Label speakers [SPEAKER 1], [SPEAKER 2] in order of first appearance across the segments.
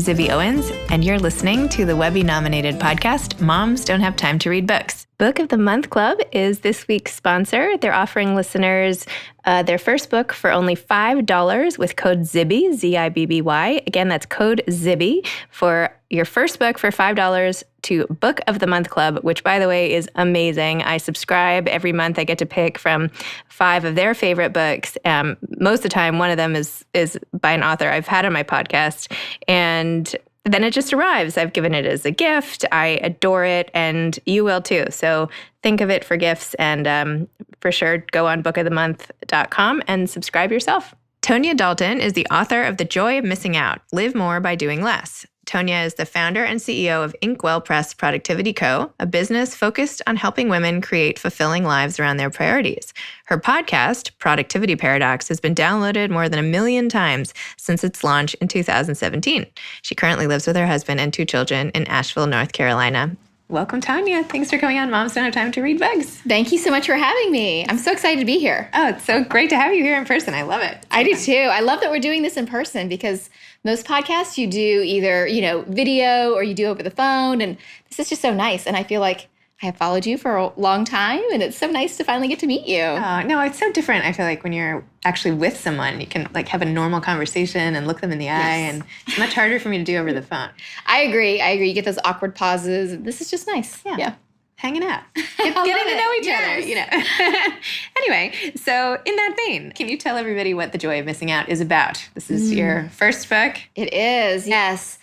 [SPEAKER 1] Zibby Owens, and you're listening to the Webby-nominated podcast, Moms Don't Have Time to Read Books. Book of the Month Club is this week's sponsor. They're offering listeners their first book for only $5 with code ZIBBY, Z-I-B-B-Y. Again, that's code ZIBBY for your first book for $5 to Book of the Month Club, which, by the way, is amazing. I subscribe every month. I get to pick from 5 of their favorite books. Most of the time, one of them is by an author I've had on my podcast, and then it just arrives. I've given it as a gift. I adore it, and you will too. So think of it for gifts, and for sure, go on bookofthemonth.com and subscribe yourself. Tonya Dalton is the author of The Joy of Missing Out, Live More by Doing Less. Tonya is the founder and CEO of inkWELL Press Productivity Co., a business focused on helping women create fulfilling lives around their priorities. Her podcast, Productivity Paradox, has been downloaded more than 1 million times since its launch in 2017. She currently lives with her husband and 2 children in Asheville, North Carolina. Welcome, Tonya. Thanks for coming on Moms Don't Have Time to Read Books.
[SPEAKER 2] Thank you so much for having me. I'm so excited to be here.
[SPEAKER 1] Oh, it's so great to have you here in person. I love it.
[SPEAKER 2] I do too. I love that we're doing this in person because most podcasts you do either, video or you do over the phone. And this is just so nice. And I feel like I have followed you for a long time, and it's so nice to finally get to meet you.
[SPEAKER 1] No, it's so different. I feel like when you're actually with someone, you can have a normal conversation and look them in the eye, and it's much harder for me to do over the phone.
[SPEAKER 2] I agree. You get those awkward pauses. This is just nice.
[SPEAKER 1] Yeah. Hanging out. Getting to know each other, Anyway, so in that vein, can you tell everybody what The Joy of Missing Out is about? This is your first book.
[SPEAKER 2] It is, yes.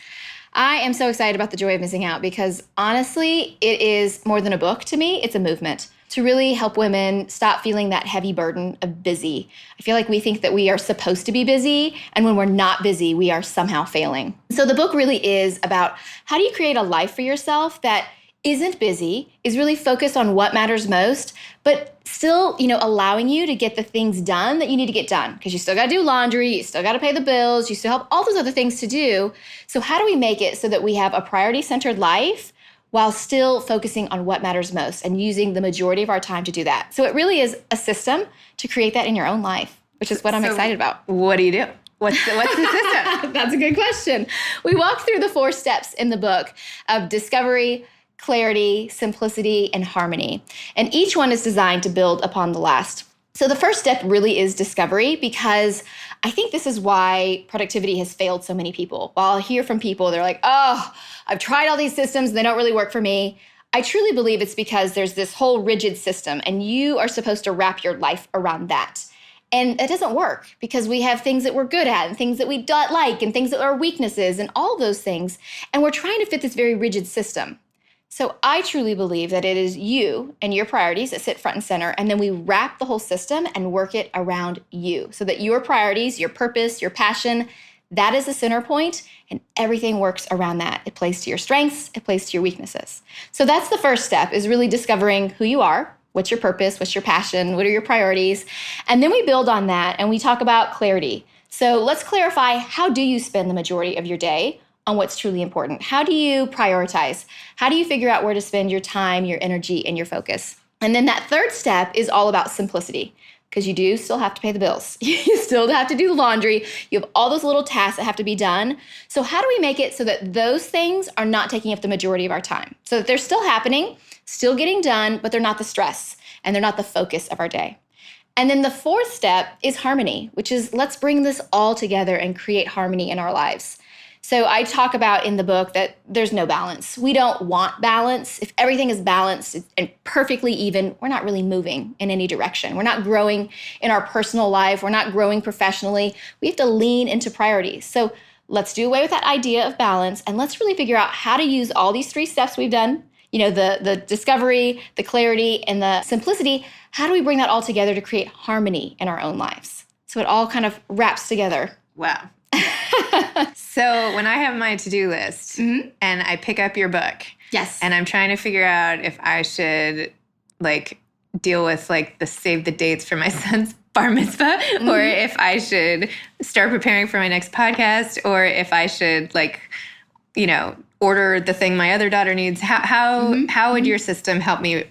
[SPEAKER 2] I am so excited about The Joy of Missing Out because honestly, it is more than a book to me. It's a movement to really help women stop feeling that heavy burden of busy. I feel like we think that we are supposed to be busy, and when we're not busy, we are somehow failing. So the book really is about how do you create a life for yourself that isn't busy, is really focused on what matters most, but still, allowing you to get the things done that you need to get done. Because you still got to do laundry, you still got to pay the bills, you still have all those other things to do. So how do we make it so that we have a priority-centered life while still focusing on what matters most and using the majority of our time to do that? So it really is a system to create that in your own life, which is what I'm excited about.
[SPEAKER 1] What do you do? What's the system?
[SPEAKER 2] That's a good question. We walk through the 4 steps in the book of discovery, clarity, simplicity, and harmony. And each one is designed to build upon the last. So the first step really is discovery, because I think this is why productivity has failed so many people. While I hear from people, they're like, oh, I've tried all these systems, they don't really work for me. I truly believe it's because there's this whole rigid system, and you are supposed to wrap your life around that. And it doesn't work because we have things that we're good at and things that we don't like and things that are weaknesses and all those things. And we're trying to fit this very rigid system. So I truly believe that it is you and your priorities that sit front and center, and then we wrap the whole system and work it around you so that your priorities, your purpose, your passion, that is the center point, and everything works around that. It plays to your strengths, it plays to your weaknesses. So that's the first step, is really discovering who you are, what's your purpose, what's your passion, what are your priorities, and then we build on that and we talk about clarity. So let's clarify, how do you spend the majority of your day on what's truly important? How do you prioritize? How do you figure out where to spend your time, your energy, and your focus? And then that third step is all about simplicity, because you do still have to pay the bills. You still have to do the laundry. You have all those little tasks that have to be done. So how do we make it so that those things are not taking up the majority of our time? So that they're still happening, still getting done, but they're not the stress and they're not the focus of our day. And then the fourth step is harmony, which is let's bring this all together and create harmony in our lives. So I talk about in the book that there's no balance. We don't want balance. If everything is balanced and perfectly even, we're not really moving in any direction. We're not growing in our personal life. We're not growing professionally. We have to lean into priorities. So let's do away with that idea of balance, and let's really figure out how to use all these 3 steps we've done, the discovery, the clarity, and the simplicity. How do we bring that all together to create harmony in our own lives? So it all kind of wraps together.
[SPEAKER 1] Wow. So when I have my to-do list and I pick up your book,
[SPEAKER 2] yes,
[SPEAKER 1] and I'm trying to figure out if I should deal with the save the dates for my son's bar mitzvah, or if I should start preparing for my next podcast, or if I should order the thing my other daughter needs, how would your system help me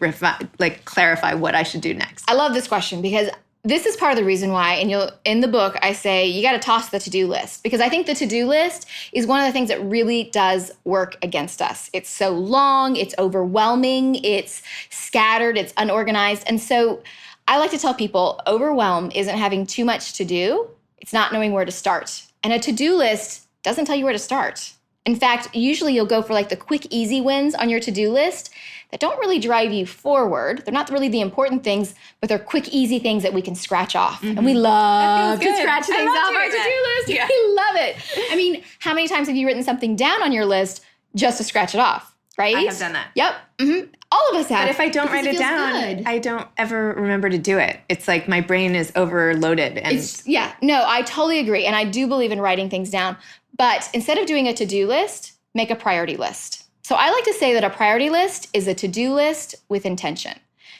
[SPEAKER 1] clarify what I should do next?
[SPEAKER 2] I love this question because this is part of the reason why, and in the book, I say you got to toss the to-do list, because I think the to-do list is one of the things that really does work against us. It's so long, it's overwhelming, it's scattered, it's unorganized. And so I like to tell people overwhelm isn't having too much to do. It's not knowing where to start. And a to-do list doesn't tell you where to start. In fact, usually you'll go for like the quick, easy wins on your to-do list that don't really drive you forward. They're not really the important things, but they're quick, easy things that we can scratch off. And we love to scratch things off our to-do list. Yeah. We love it. I mean, how many times have you written something down on your list just to scratch it off, right?
[SPEAKER 1] I have done that.
[SPEAKER 2] Yep. Mm-hmm. All of us have.
[SPEAKER 1] But if I don't write it down, I don't ever remember to do it. It's like my brain is overloaded. And
[SPEAKER 2] no, I totally agree. And I do believe in writing things down. But instead of doing a to-do list, make a priority list. So I like to say that a priority list is a to-do list with intention.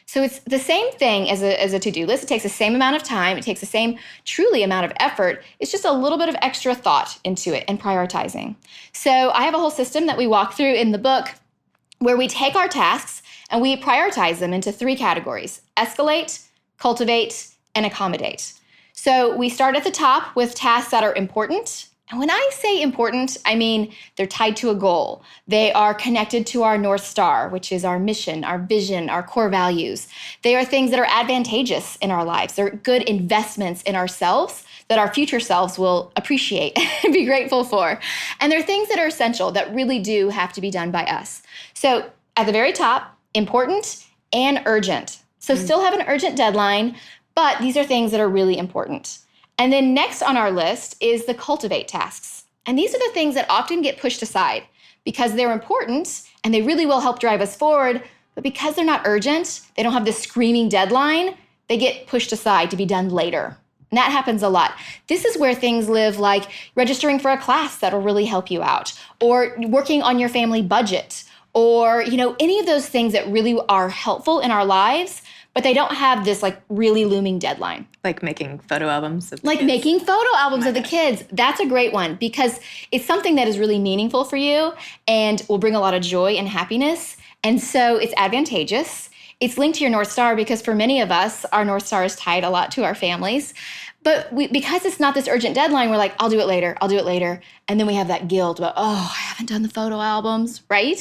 [SPEAKER 2] So it's the same thing as a to-do list. It takes the same amount of time. It takes the same truly amount of effort. It's just a little bit of extra thought into it and prioritizing. So I have a whole system that we walk through in the book where we take our tasks and we prioritize them into 3 categories: escalate, cultivate, and accommodate. So we start at the top with tasks that are important. And when I say important, I mean they're tied to a goal. They are connected to our North Star, which is our mission, our vision, our core values. They are things that are advantageous in our lives. They're good investments in ourselves that our future selves will appreciate and be grateful for. And they're things that are essential that really do have to be done by us. So at the very top, important and urgent. So still have an urgent deadline, but these are things that are really important. And then next on our list is the cultivate tasks. And these are the things that often get pushed aside because they're important and they really will help drive us forward. But because they're not urgent, they don't have this screaming deadline, they get pushed aside to be done later. And that happens a lot. This is where things live, like registering for a class that'll really help you out, or working on your family budget, or any of those things that really are helpful in our lives, but they don't have this like really looming deadline.
[SPEAKER 1] Like making photo albums of the
[SPEAKER 2] kids. Making photo albums of the kids. That's a great one because it's something that is really meaningful for you and will bring a lot of joy and happiness. And so it's advantageous. It's linked to your North Star because for many of us, our North Star is tied a lot to our families. But because it's not this urgent deadline, we're like, I'll do it later. And then we have that guilt about, I haven't done the photo albums, right?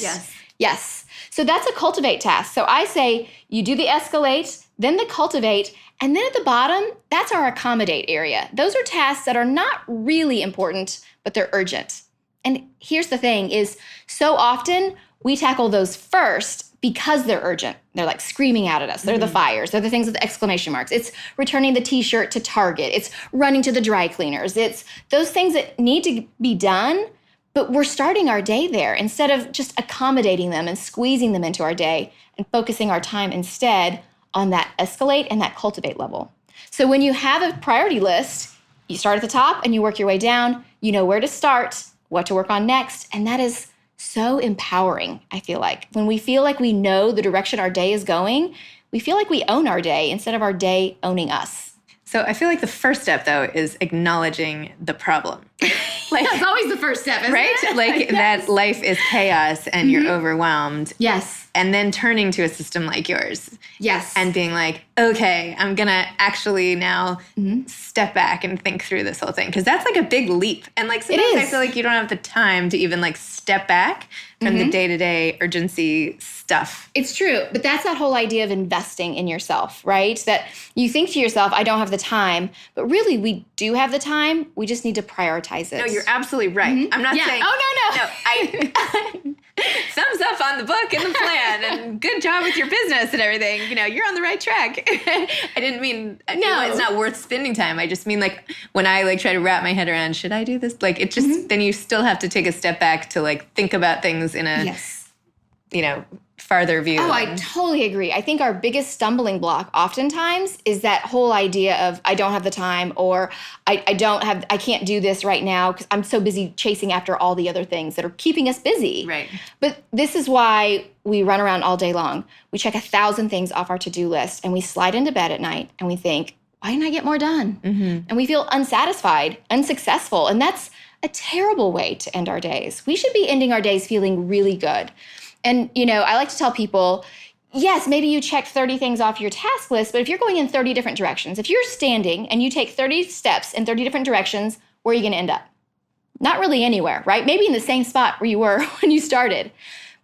[SPEAKER 2] Yes. So that's a cultivate task. So I say you do the escalate, then the cultivate, and then at the bottom, that's our accommodate area. Those are tasks that are not really important, but they're urgent. And here's the thing is so often we tackle those first because they're urgent. They're like screaming out at us. They're the fires. They're the things with the exclamation marks. It's returning the t-shirt to Target. It's running to the dry cleaners. It's those things that need to be done, but we're starting our day there instead of just accommodating them and squeezing them into our day and focusing our time instead on that escalate and that cultivate level. So when you have a priority list, you start at the top and you work your way down. You know where to start, what to work on next, and that is so empowering, I feel like. When we feel like we know the direction our day is going, we feel like we own our day instead of our day owning us.
[SPEAKER 1] So I feel like the first step, though, is acknowledging the problem.
[SPEAKER 2] Like, that's always the first step, isn't it?
[SPEAKER 1] Like that life is chaos and you're overwhelmed.
[SPEAKER 2] Yes.
[SPEAKER 1] And then turning to a system like yours.
[SPEAKER 2] Yes.
[SPEAKER 1] And being like, okay, I'm going to actually now step back and think through this whole thing. Because that's like a big leap. And like sometimes I feel like you don't have the time to even like step back from the day-to-day urgency stuff.
[SPEAKER 2] It's true. But that's that whole idea of investing in yourself, right? That you think to yourself, I don't have the time. But really, we do have the time. We just need to prioritize it.
[SPEAKER 1] No, you're absolutely right. I'm not saying...
[SPEAKER 2] Oh, no.
[SPEAKER 1] No, I thumbs up on the book and the plan and good job with your business and everything. You're on the right track. I didn't mean... No. It's not worth spending time. I just mean like when I like try to wrap my head around, should I do this? Like it just... Then you still have to take a step back to like think about things in a...
[SPEAKER 2] Yes.
[SPEAKER 1] Farther view.
[SPEAKER 2] Oh, I totally agree. I think our biggest stumbling block oftentimes is that whole idea of I don't have the time or I can't do this right now because I'm so busy chasing after all the other things that are keeping us busy.
[SPEAKER 1] Right.
[SPEAKER 2] But this is why we run around all day long. We check 1,000 things off our to-do list and we slide into bed at night and we think, why didn't I get more done? And we feel unsatisfied, unsuccessful. And that's a terrible way to end our days. We should be ending our days feeling really good. And, I like to tell people, yes, maybe you check 30 things off your task list, but if you're going in 30 different directions, if you're standing and you take 30 steps in 30 different directions, where are you going to end up? Not really anywhere, right? Maybe in the same spot where you were when you started.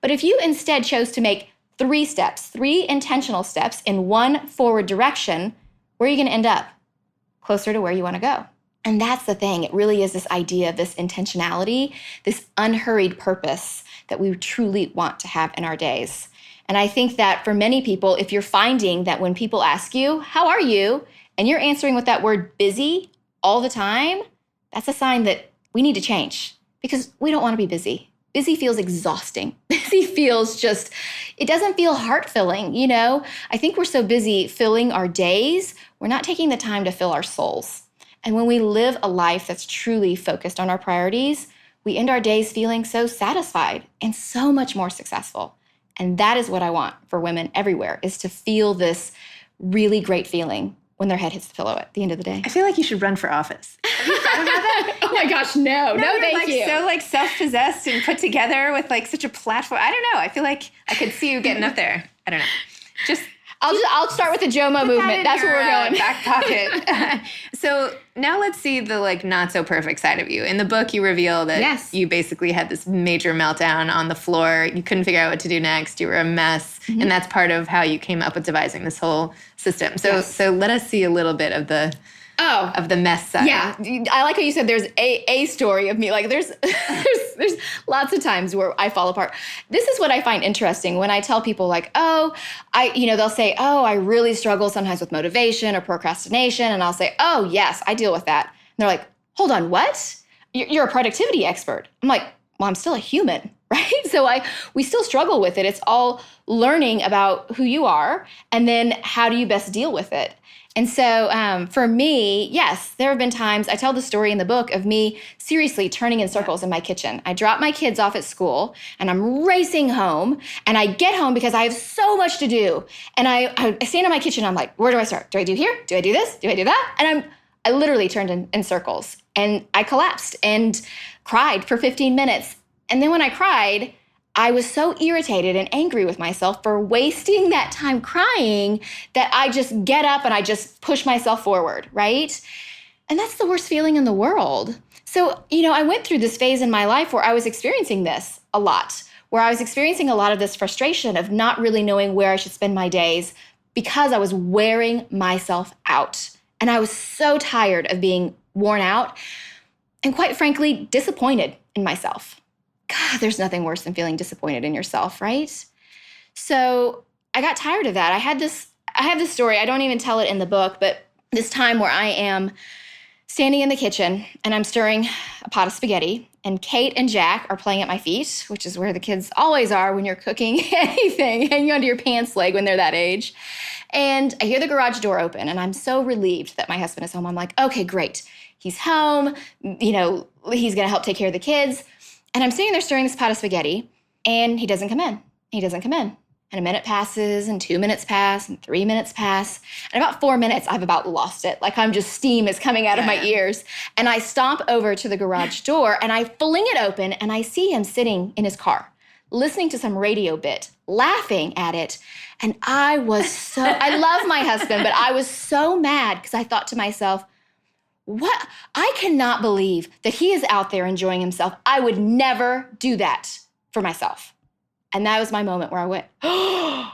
[SPEAKER 2] But if you instead chose to make 3 steps, 3 intentional steps in one forward direction, where are you going to end up? Closer to where you want to go. And that's the thing. It really is this idea of this intentionality, this unhurried purpose that we truly want to have in our days. And I think that for many people, if you're finding that when people ask you, how are you? And you're answering with that word busy all the time, that's a sign that we need to change because we don't want to be busy. Busy feels exhausting. Busy feels just, it doesn't feel heart-filling, you know? I think we're so busy filling our days, we're not taking the time to fill our souls. And when we live a life that's truly focused on our priorities, we end our days feeling so satisfied and so much more successful. And that is what I want for women everywhere, is to feel this really great feeling when their head hits the pillow at the end of the day.
[SPEAKER 1] I feel like you should run for office. Have you thought about that?
[SPEAKER 2] Oh my gosh, no, thank you.
[SPEAKER 1] So like self-possessed and put together with like such a platform. I don't know. I feel like I could see you getting up there. I don't know. Just
[SPEAKER 2] I'll start with the JOMO movement. That's where we're going.
[SPEAKER 1] Back pocket. So now let's see the like not so perfect side of you. In the book, you reveal that you basically had this major meltdown on the floor. You couldn't figure out what to do next. You were a mess, and that's part of how you came up with devising this whole system. So let us see a little bit of the mess side.
[SPEAKER 2] Yeah, I like how you said there's a story of me. Like there's lots of times where I fall apart. This is what I find interesting when I tell people like, they'll say, I really struggle sometimes with motivation or procrastination. And I'll say, oh yes, I deal with that. And they're like, hold on, what? You're a productivity expert. I'm like, well, I'm still a human, right? So we still struggle with it. It's all learning about who you are and then how do you best deal with it. And so for me, yes, there have been times, I tell the story in the book of me seriously turning in circles in my kitchen. I drop my kids off at school and I'm racing home and I get home because I have so much to do. And I stand in my kitchen and I'm like, where do I start? Do I do here? Do I do this? Do I do that? And I literally turned in circles and I collapsed and cried for 15 minutes. And then when I cried, I was so irritated and angry with myself for wasting that time crying that I just get up and I just push myself forward, right? And that's the worst feeling in the world. So, I went through this phase in my life where I was experiencing this a lot, where I was experiencing a lot of this frustration of not really knowing where I should spend my days because I was wearing myself out. And I was so tired of being worn out and quite frankly, disappointed in myself. God, there's nothing worse than feeling disappointed in yourself, right? So I got tired of that. I have this story. I don't even tell it in the book, but this time where I am standing in the kitchen and I'm stirring a pot of spaghetti and Kate and Jack are playing at my feet, which is where the kids always are when you're cooking anything, hanging onto your pants leg when they're that age. And I hear the garage door open and I'm so relieved that my husband is home. I'm like, okay, great. He's home. He's going to help take care of the kids. And I'm sitting there stirring this pot of spaghetti, and he doesn't come in. And a minute passes, and 2 minutes pass, and 3 minutes pass. And about 4 minutes, I've about lost it. Like steam is coming out of my ears. And I stomp over to the garage door, and I fling it open, and I see him sitting in his car, listening to some radio bit, laughing at it. And I love my husband, but I was so mad because I thought to myself, what? I cannot believe that he is out there enjoying himself. I would never do that for myself. And that was my moment where I went, I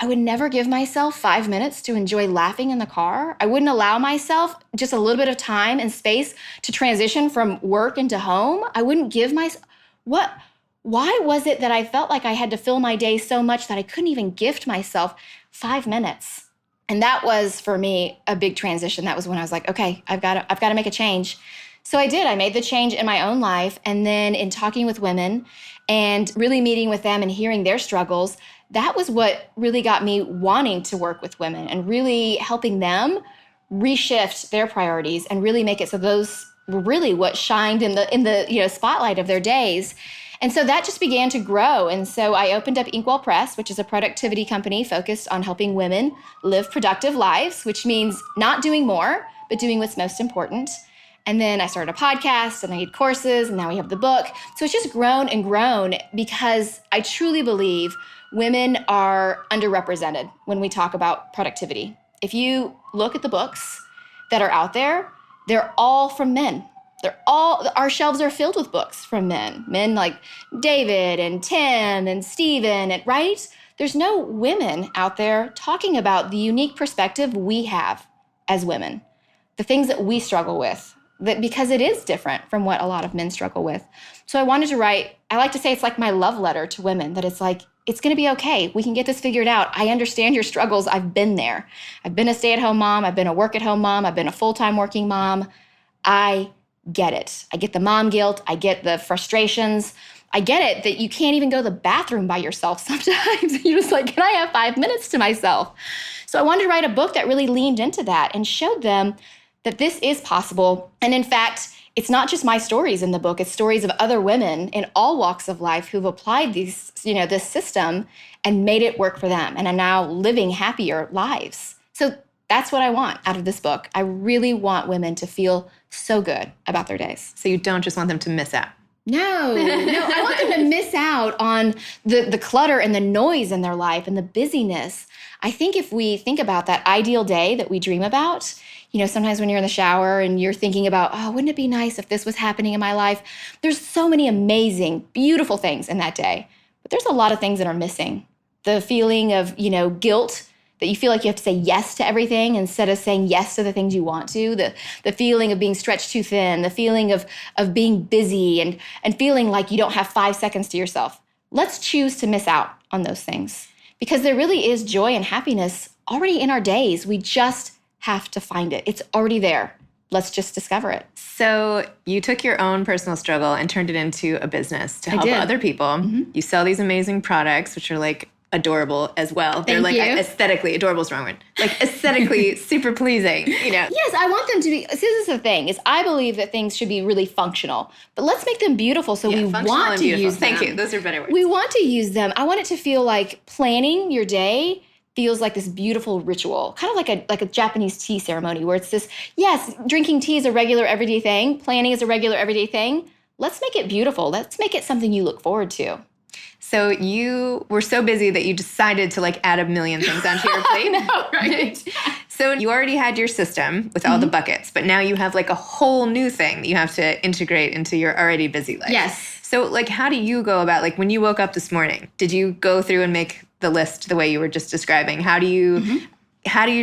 [SPEAKER 2] would never give myself 5 minutes to enjoy laughing in the car. I wouldn't allow myself just a little bit of time and space to transition from work into home. I wouldn't give myself, why was it that I felt like I had to fill my day so much that I couldn't even gift myself 5 minutes? And that was, for me, a big transition. That was when I was like, okay, I've got to make a change. So I did. I made the change in my own life. And then in talking with women and really meeting with them and hearing their struggles, that was what really got me wanting to work with women and really helping them reshift their priorities and really make it so those were really what shined in the spotlight of their days. And so that just began to grow. And so I opened up inkWELL Press, which is a productivity company focused on helping women live productive lives, which means not doing more, but doing what's most important. And then I started a podcast and I did courses and now we have the book. So it's just grown and grown because I truly believe women are underrepresented when we talk about productivity. If you look at the books that are out there, they're all from men. Our shelves are filled with books from men. Men like David and Tim and Stephen, and right? There's no women out there talking about the unique perspective we have as women, the things that we struggle with, that because it is different from what a lot of men struggle with. So I wanted to write, I like to say it's like my love letter to women, that it's like, it's going to be okay. We can get this figured out. I understand your struggles. I've been there. I've been a stay-at-home mom. I've been a work-at-home mom. I've been a full-time working mom. I get it. I get the mom guilt. I get the frustrations. I get it that you can't even go to the bathroom by yourself sometimes. You're just like, can I have 5 minutes to myself? So I wanted to write a book that really leaned into that and showed them that this is possible. And in fact, it's not just my stories in the book. It's stories of other women in all walks of life who've applied this system and made it work for them and are now living happier lives. So that's what I want out of this book. I really want women to feel so good about their days.
[SPEAKER 1] So you don't just want them to miss out.
[SPEAKER 2] No, I want them to miss out on the clutter and the noise in their life and the busyness. I think if we think about that ideal day that we dream about, sometimes when you're in the shower and you're thinking about, oh, wouldn't it be nice if this was happening in my life? There's so many amazing, beautiful things in that day, but there's a lot of things that are missing. The feeling of, guilt, that you feel like you have to say yes to everything instead of saying yes to the things you want to, the feeling of being stretched too thin, the feeling of being busy and feeling like you don't have 5 seconds to yourself. Let's choose to miss out on those things because there really is joy and happiness already in our days. We just have to find it. It's already there. Let's just discover it.
[SPEAKER 1] So you took your own personal struggle and turned it into a business to help other people. Mm-hmm. You sell these amazing products, which are like adorable as well. They're like aesthetically, adorable is the wrong word. Like aesthetically super pleasing,
[SPEAKER 2] Yes, I want them to be, this is the thing, is I believe that things should be really functional, but let's make them beautiful so we want to use them.
[SPEAKER 1] Thank you. Those are better words.
[SPEAKER 2] We want to use them. I want it to feel like planning your day feels like this beautiful ritual, kind of like a Japanese tea ceremony where it's this, yes, drinking tea is a regular everyday thing. Planning is a regular everyday thing. Let's make it beautiful. Let's make it something you look forward to.
[SPEAKER 1] So you were so busy that you decided to add a million things onto your plate.
[SPEAKER 2] I know, right?
[SPEAKER 1] So you already had your system with all the buckets, but now you have a whole new thing that you have to integrate into your already busy life.
[SPEAKER 2] Yes.
[SPEAKER 1] So how do you go about, when you woke up this morning, did you go through and make the list the way you were just describing? How do you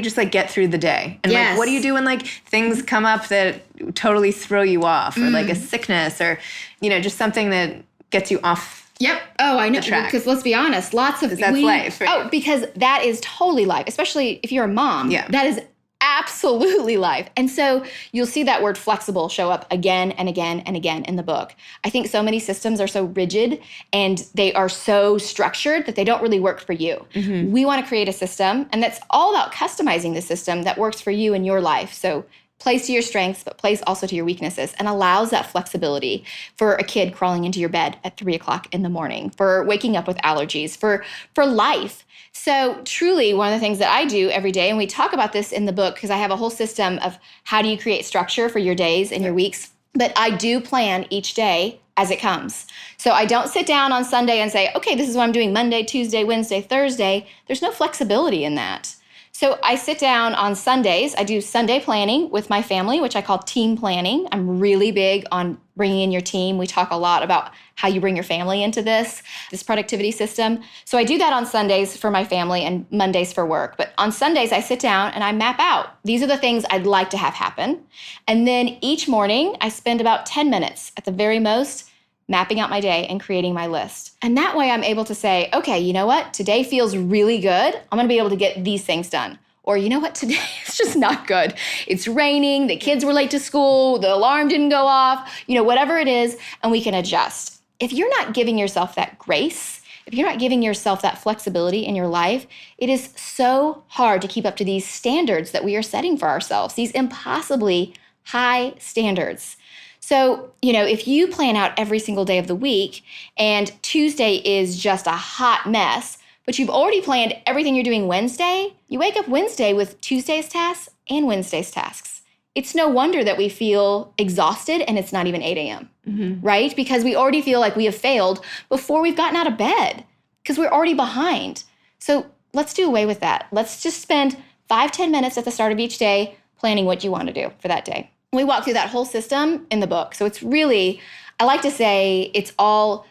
[SPEAKER 1] just get through the day? And what do you do when things come up that totally throw you off or a sickness or, just something that gets you off?
[SPEAKER 2] Yep. Oh, I know. Because let's be honest, lots of
[SPEAKER 1] that's life. Right?
[SPEAKER 2] Oh, because that is totally life, especially if you're a mom.
[SPEAKER 1] Yeah.
[SPEAKER 2] That is absolutely life. And so you'll see that word flexible show up again and again and again in the book. I think so many systems are so rigid and they are so structured that they don't really work for you. Mm-hmm. We want to create a system, and that's all about customizing the system that works for you in your life. So plays to your strengths, but plays also to your weaknesses, and allows that flexibility for a kid crawling into your bed at 3 o'clock in the morning, for waking up with allergies, for life. So truly, one of the things that I do every day, and we talk about this in the book because I have a whole system of how do you create structure for your days and your weeks, but I do plan each day as it comes. So I don't sit down on Sunday and say, okay, this is what I'm doing Monday, Tuesday, Wednesday, Thursday. There's no flexibility in that. So I sit down on Sundays. I do Sunday planning with my family, which I call team planning. I'm really big on bringing in your team. We talk a lot about how you bring your family into this productivity system. So I do that on Sundays for my family and Mondays for work. But on Sundays, I sit down and I map out. These are the things I'd like to have happen. And then each morning, I spend about 10 minutes at the very most mapping out my day and creating my list. And that way I'm able to say, okay, you know what? Today feels really good. I'm going to be able to get these things done. Or you know what? Today it's just not good. It's raining. The kids were late to school. The alarm didn't go off. Whatever it is, and we can adjust. If you're not giving yourself that grace, if you're not giving yourself that flexibility in your life, it is so hard to keep up to these standards that we are setting for ourselves, these impossibly high standards. So, if you plan out every single day of the week and Tuesday is just a hot mess, but you've already planned everything you're doing Wednesday, you wake up Wednesday with Tuesday's tasks and Wednesday's tasks. It's no wonder that we feel exhausted and it's not even 8 a.m., right? Because we already feel like we have failed before we've gotten out of bed. because we're already behind. So let's do away with that. Let's just spend 5-10 minutes at the start of each day planning what you want to do for that day. We walk through that whole system in the book. So it's really, I like to say it's all,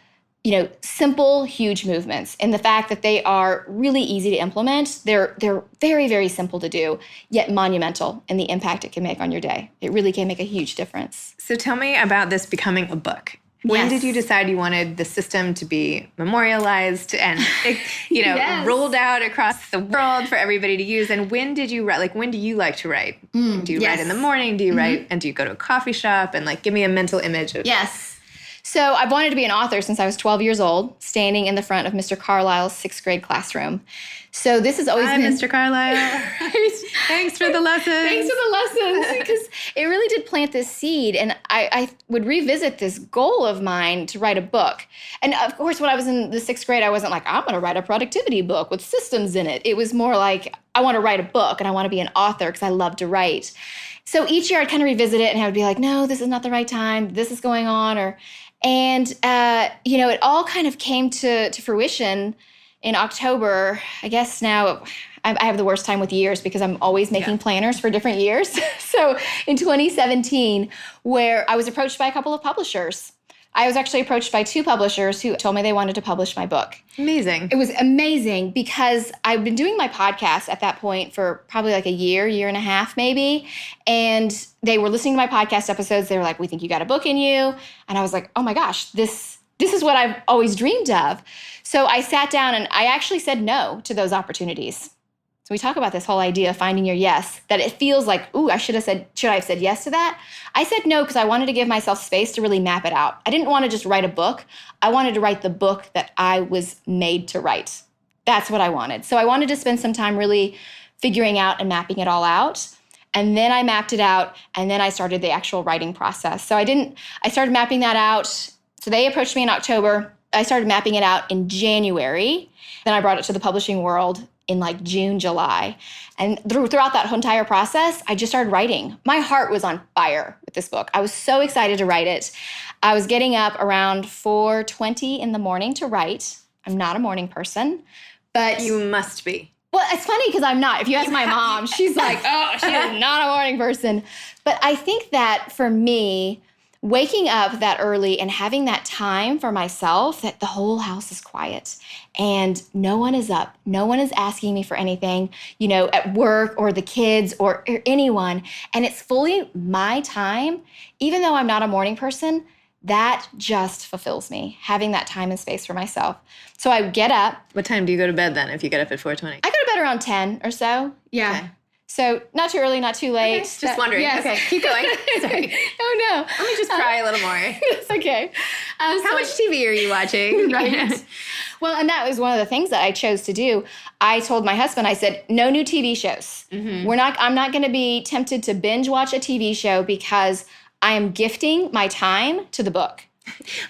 [SPEAKER 2] simple, huge movements. And the fact that they are really easy to implement, they're very, very simple to do, yet monumental in the impact it can make on your day. It really can make a huge difference.
[SPEAKER 1] So tell me about this becoming a book. When did you decide you wanted the system to be memorialized and,
[SPEAKER 2] Yes.
[SPEAKER 1] rolled out across the world for everybody to use? And when did you write? Like, when do you like to write? Do you write in the morning? Do you write? And do you go to a coffee shop? And give me a mental image of.
[SPEAKER 2] Yes. So I've wanted to be an author since I was 12 years old, standing in the front of Mr. Carlisle's 6th grade classroom. So this has always
[SPEAKER 1] Hi,
[SPEAKER 2] been...
[SPEAKER 1] Mr. Carlisle. Thanks for the lessons.
[SPEAKER 2] Thanks for the lessons, because it really did plant this seed. And I would revisit this goal of mine to write a book. And of course, when I was in the 6th grade, I wasn't like, I'm going to write a productivity book with systems in it. It was more like, I want to write a book and I want to be an author because I love to write. So each year I'd kind of revisit it and I would be like, no, this is not the right time. This is going on. And it all kind of came to fruition in October. I guess now I have the worst time with years because I'm always making planners for different years. So in 2017, where I was approached by a couple of publishers. I was actually approached by 2 publishers who told me they wanted to publish my book.
[SPEAKER 1] Amazing.
[SPEAKER 2] It was amazing because I've been doing my podcast at that point for probably like a year and a half maybe. And they were listening to my podcast episodes. They were like, we think you got a book in you. And I was like, oh my gosh, this is what I've always dreamed of. So I sat down and I actually said no to those opportunities. So we talk about this whole idea of finding your yes, that it feels like, ooh, should I have said yes to that? I said no because I wanted to give myself space to really map it out. I didn't want to just write a book. I wanted to write the book that I was made to write. That's what I wanted. So I wanted to spend some time really figuring out and mapping it all out. And then I mapped it out, and then I started the actual writing process. So I started mapping that out. So they approached me in October. I started mapping it out in January. Then I brought it to the publishing world in June, July. And throughout that whole entire process, I just started writing. My heart was on fire with this book. I was so excited to write it. I was getting up around 4:20 in the morning to write. I'm not a morning person, but...
[SPEAKER 1] You must be.
[SPEAKER 2] Well, it's funny because I'm not. If you ask my mom, she's like, oh, she is not a morning person. But I think that for me, waking up that early and having that time for myself, that the whole house is quiet and no one is up, no one is asking me for anything, at work or the kids or anyone, and it's fully my time, even though I'm not a morning person, that just fulfills me, having that time and space for myself. So I get up.
[SPEAKER 1] What time do you go to bed then if you get up at 4:20?
[SPEAKER 2] I go to bed around 10 or so. Yeah. Okay. So not too early, not too late.
[SPEAKER 1] Okay, just wondering. Yes. Okay, keep going. Sorry.
[SPEAKER 2] Oh, no.
[SPEAKER 1] Let me just cry a little more.
[SPEAKER 2] It's okay.
[SPEAKER 1] How much TV are you watching?
[SPEAKER 2] Right. Well, and that was one of the things that I chose to do. I told my husband, I said, no new TV shows. Mm-hmm. I'm not going to be tempted to binge watch a TV show because I am gifting my time to the book.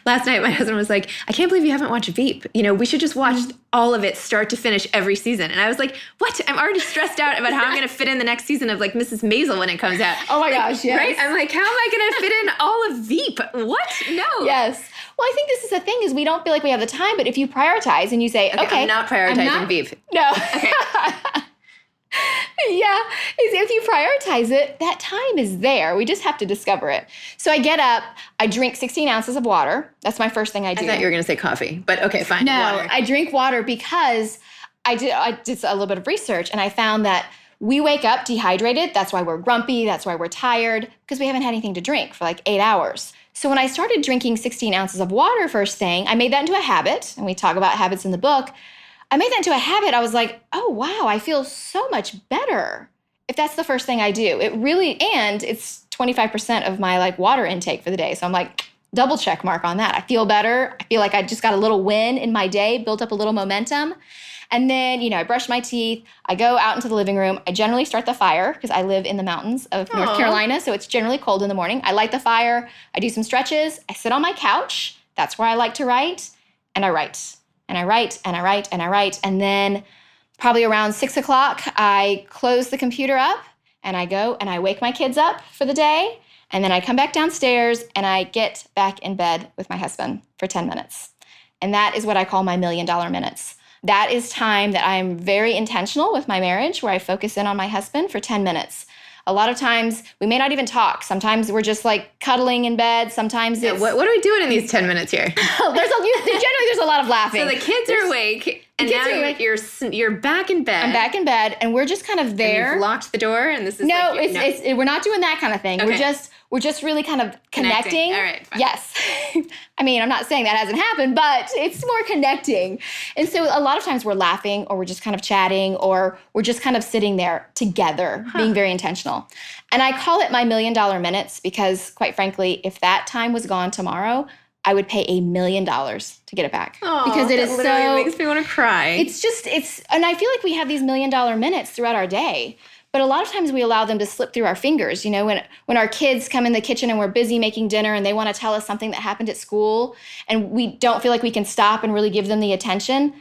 [SPEAKER 1] Last night, my husband was like, I can't believe you haven't watched Veep. We should just watch all of it start to finish every season. And I was like, what? I'm already stressed out about how I'm going to fit in the next season of Mrs. Maisel when it comes out.
[SPEAKER 2] Oh my gosh, yes.
[SPEAKER 1] Right? I'm like, how am I going to fit in all of Veep? What? No.
[SPEAKER 2] Yes. Well, I think this is the thing is we don't feel like we have the time, but if you prioritize and you say, okay.
[SPEAKER 1] I'm not prioritizing Veep.
[SPEAKER 2] No.
[SPEAKER 1] Okay.
[SPEAKER 2] Yeah, if you prioritize it, that time is there. We just have to discover it. So I get up, I drink 16 ounces of water. That's my first thing I do.
[SPEAKER 1] I thought you were going to say coffee, but okay, fine.
[SPEAKER 2] No,
[SPEAKER 1] water.
[SPEAKER 2] I drink water because I did a little bit of research and I found that we wake up dehydrated. That's why we're grumpy. That's why we're tired, because we haven't had anything to drink for 8 hours. So when I started drinking 16 ounces of water first thing, I made that into a habit, and we talk about habits in the book. I made that into a habit. I was like, oh, wow, I feel so much better if that's the first thing I do. It really, and it's 25% of my water intake for the day. So I'm like, double check mark on that. I feel better. I feel like I just got a little win in my day, built up a little momentum. And then, I brush my teeth. I go out into the living room. I generally start the fire because I live in the mountains of North Carolina. So it's generally cold in the morning. I light the fire. I do some stretches. I sit on my couch. That's where I like to write. And I write. And I write, and I write, and I write. And then probably around 6 o'clock, I close the computer up, and I go and I wake my kids up for the day. And then I come back downstairs, and I get back in bed with my husband for 10 minutes. And that is what I call my $1 million minutes. That is time that I'm very intentional with my marriage, where I focus in on my husband for 10 minutes. A lot of times we may not even talk. Sometimes we're just like cuddling in bed. Sometimes it's...
[SPEAKER 1] What are we doing in these 10 minutes here?
[SPEAKER 2] Generally, there's a lot of laughing.
[SPEAKER 1] So the kids are awake, and now you're back in bed.
[SPEAKER 2] I'm back in bed, and we're just kind of there.
[SPEAKER 1] And you've locked the door, and this is
[SPEAKER 2] we're not doing that kind of thing.
[SPEAKER 1] Okay.
[SPEAKER 2] We're just really kind of connecting.
[SPEAKER 1] All right, fine.
[SPEAKER 2] Yes. I mean, I'm not saying that hasn't happened, but it's more connecting. And so a lot of times we're laughing, or we're just kind of chatting, or we're just kind of sitting there together, being very intentional. And I call it my $1 million minutes because, quite frankly, if that time was gone tomorrow, I would pay $1 million to get it back.
[SPEAKER 1] Oh,
[SPEAKER 2] because it is
[SPEAKER 1] literally makes me want to cry.
[SPEAKER 2] And I feel like we have these $1 million minutes throughout our day. But a lot of times we allow them to slip through our fingers. You know, when our kids come in the kitchen and we're busy making dinner and they want to tell us something that happened at school and we don't feel like we can stop and really give them the attention.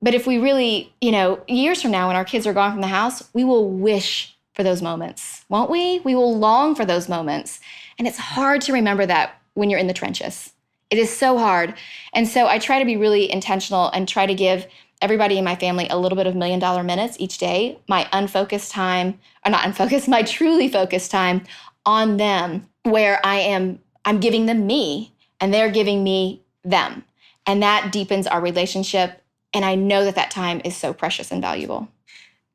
[SPEAKER 2] But if we really, years from now when our kids are gone from the house, we will wish for those moments, won't we? We will long for those moments. And it's hard to remember that when you're in the trenches. It is so hard. And so I try to be really intentional and try to give everybody in my family a little bit of $1 million minutes each day, my unfocused time, or not unfocused, my truly focused time on them, where I'm giving them me and they're giving me them. And that deepens our relationship. And I know that time is so precious and valuable.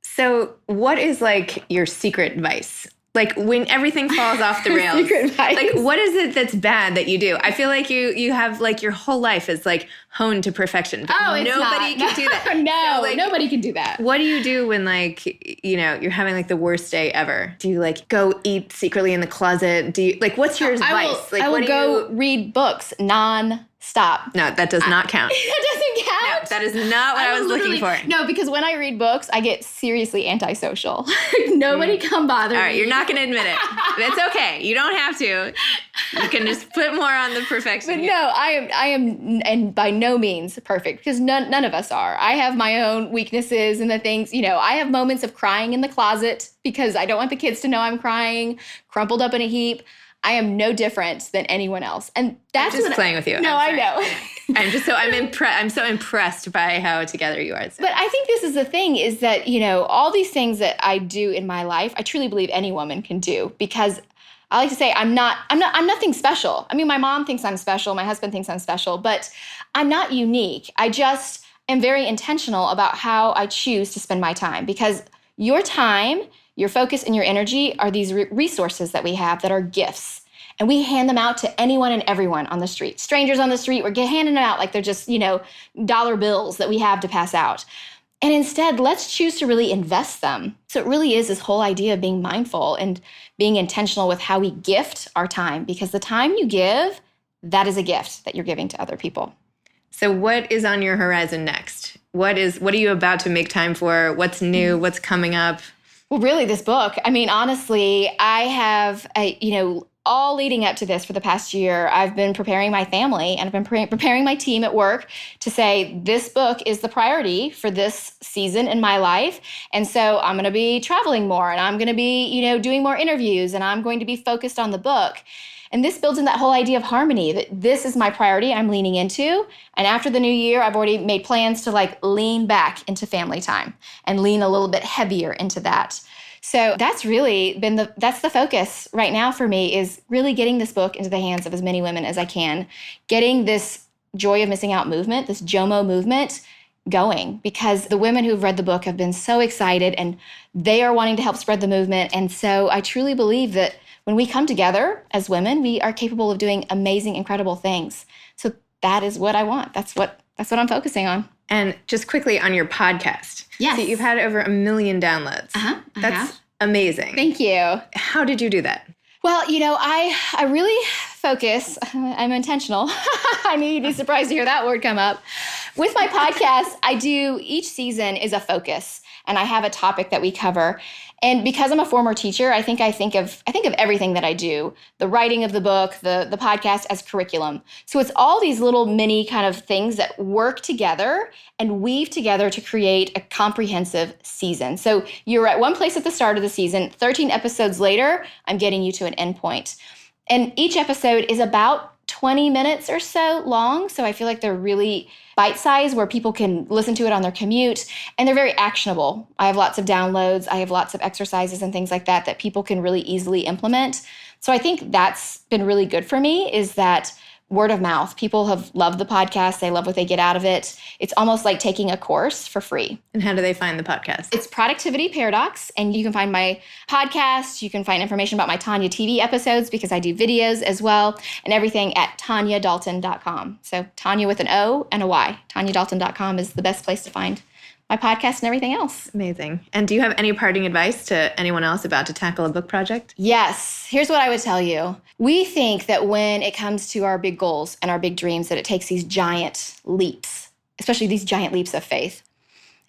[SPEAKER 1] So what is like your secret advice? Like when everything falls off the rails,
[SPEAKER 2] secret advice.
[SPEAKER 1] Like what is it that's bad that you do? I feel like you have like your whole life is like honed to perfection. But nobody can do that.
[SPEAKER 2] No,
[SPEAKER 1] so,
[SPEAKER 2] nobody can do that.
[SPEAKER 1] What do you do when like, you're having like the worst day ever? Do you like go eat secretly in the closet? Do you like, what's your advice?
[SPEAKER 2] I will go read books non-stop.
[SPEAKER 1] No, that does not count.
[SPEAKER 2] That doesn't count?
[SPEAKER 1] No, that is not what I was looking for.
[SPEAKER 2] No, because when I read books, I get seriously antisocial. Nobody come bother me.
[SPEAKER 1] All right, you're not going to admit it. That's okay. You don't have to. You can just put more on the perfection.
[SPEAKER 2] But no, I am, and by no means perfect, because none of us are. I have my own weaknesses and the things, I have moments of crying in the closet because I don't want the kids to know I'm crying, crumpled up in a heap. I am no different than anyone else. And that's
[SPEAKER 1] I'm just playing with you.
[SPEAKER 2] No, I know.
[SPEAKER 1] I'm so impressed by how together you are. So.
[SPEAKER 2] But I think this is the thing is that, all these things that I do in my life, I truly believe any woman can do, because I like to say I'm nothing special. I mean, my mom thinks I'm special. My husband thinks I'm special, but I'm not unique. I just am very intentional about how I choose to spend my time, because your time, your focus, and your energy are these resources that we have that are gifts. And we hand them out to anyone and everyone on the street. Strangers on the street, we're handing them out like they're just, dollar bills that we have to pass out. And instead, let's choose to really invest them. So it really is this whole idea of being mindful and being intentional with how we gift our time, because the time you give, that is a gift that you're giving to other people.
[SPEAKER 1] So what is on your horizon next? What are you about to make time for? What's new? What's coming up?
[SPEAKER 2] Well, really, this book. I mean, honestly, I have, all leading up to this for the past year, I've been preparing my family and I've been preparing my team at work to say, this book is the priority for this season in my life. And so I'm going to be traveling more, and I'm going to be, doing more interviews, and I'm going to be focused on the book. And this builds in that whole idea of harmony, that this is my priority I'm leaning into. And after the new year, I've already made plans to lean back into family time and lean a little bit heavier into that. So that's really been that's the focus right now for me, is really getting this book into the hands of as many women as I can, getting this Joy of Missing Out movement, this JOMO movement going, because the women who've read the book have been so excited and they are wanting to help spread the movement. And so I truly believe that when we come together as women, we are capable of doing amazing, incredible things. So that is what I want. That's what I'm focusing on.
[SPEAKER 1] And just quickly on your podcast.
[SPEAKER 2] Yes.
[SPEAKER 1] So you've had over 1 million downloads. That's amazing.
[SPEAKER 2] Thank you.
[SPEAKER 1] How did you do that?
[SPEAKER 2] Well, I really focus. I'm intentional. I knew you'd be surprised to hear that word come up. With my podcast, each season is a focus, and I have a topic that we cover. And because I'm a former teacher, I think of everything that I do, the writing of the book, the podcast, as curriculum. So it's all these little mini kind of things that work together and weave together to create a comprehensive season. So you're at one place at the start of the season, 13 episodes later, I'm getting you to an end point. And each episode is about 20 minutes or so long. So I feel like they're really bite-sized where people can listen to it on their commute, and they're very actionable. I have lots of downloads. I have lots of exercises and things like that that people can really easily implement. So I think that's been really good for me, is that word of mouth. People have loved the podcast. They love what they get out of it. It's almost like taking a course for free.
[SPEAKER 1] And how do they find the podcast?
[SPEAKER 2] It's Productivity Paradox, and you can find my podcast. You can find information about my Tonya TV episodes because I do videos as well, and everything at TonyaDalton.com. So Tonya with an O and a Y. TonyaDalton.com is the best place to find my podcast and everything else.
[SPEAKER 1] Amazing. And do you have any parting advice to anyone else about to tackle a book project?
[SPEAKER 2] Yes. Here's what I would tell you. We think that when it comes to our big goals and our big dreams, that it takes these giant leaps, especially these giant leaps of faith.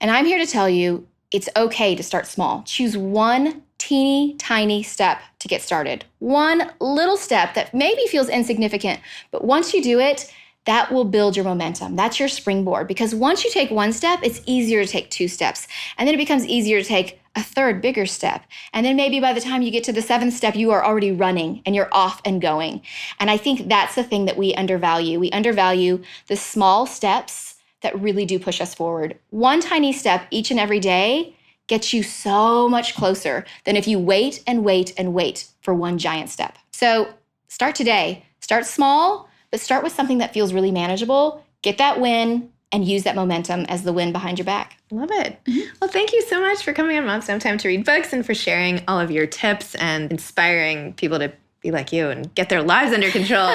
[SPEAKER 2] And I'm here to tell you, it's okay to start small. Choose one teeny tiny step to get started. One little step that maybe feels insignificant, but once you do it, that will build your momentum. That's your springboard. Because once you take one step, it's easier to take 2 steps. And then it becomes easier to take a third, bigger step. And then maybe by the time you get to the 7th step, you are already running and you're off and going. And I think that's the thing that we undervalue. We undervalue the small steps that really do push us forward. One tiny step each and every day gets you so much closer than if you wait and wait and wait for one giant step. So start today. Start small, but start with something that feels really manageable. Get that win and use that momentum as the wind behind your back.
[SPEAKER 1] Love it. Well, thank you so much for coming on Moms Don't Have Time to Read Books and for sharing all of your tips and inspiring people to be like you and get their lives under control.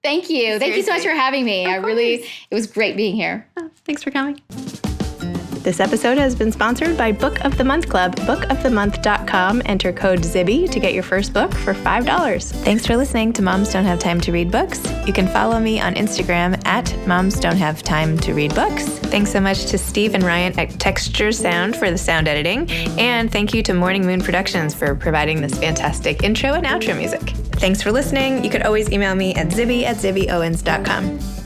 [SPEAKER 2] Thank you.
[SPEAKER 1] Seriously.
[SPEAKER 2] Thank you so much for having me. It was great being here.
[SPEAKER 1] Oh, thanks for coming. This episode has been sponsored by Book of the Month Club. Bookofthemonth.com. Enter code ZIBBY to get your first book for $5. Thanks for listening to Moms Don't Have Time to Read Books. You can follow me on Instagram at Moms Don't Have Time to Read Books. Thanks so much to Steve and Ryan at Texture Sound for the sound editing. And thank you to Morning Moon Productions for providing this fantastic intro and outro music. Thanks for listening. You could always email me at zibby@zibbyowens.com.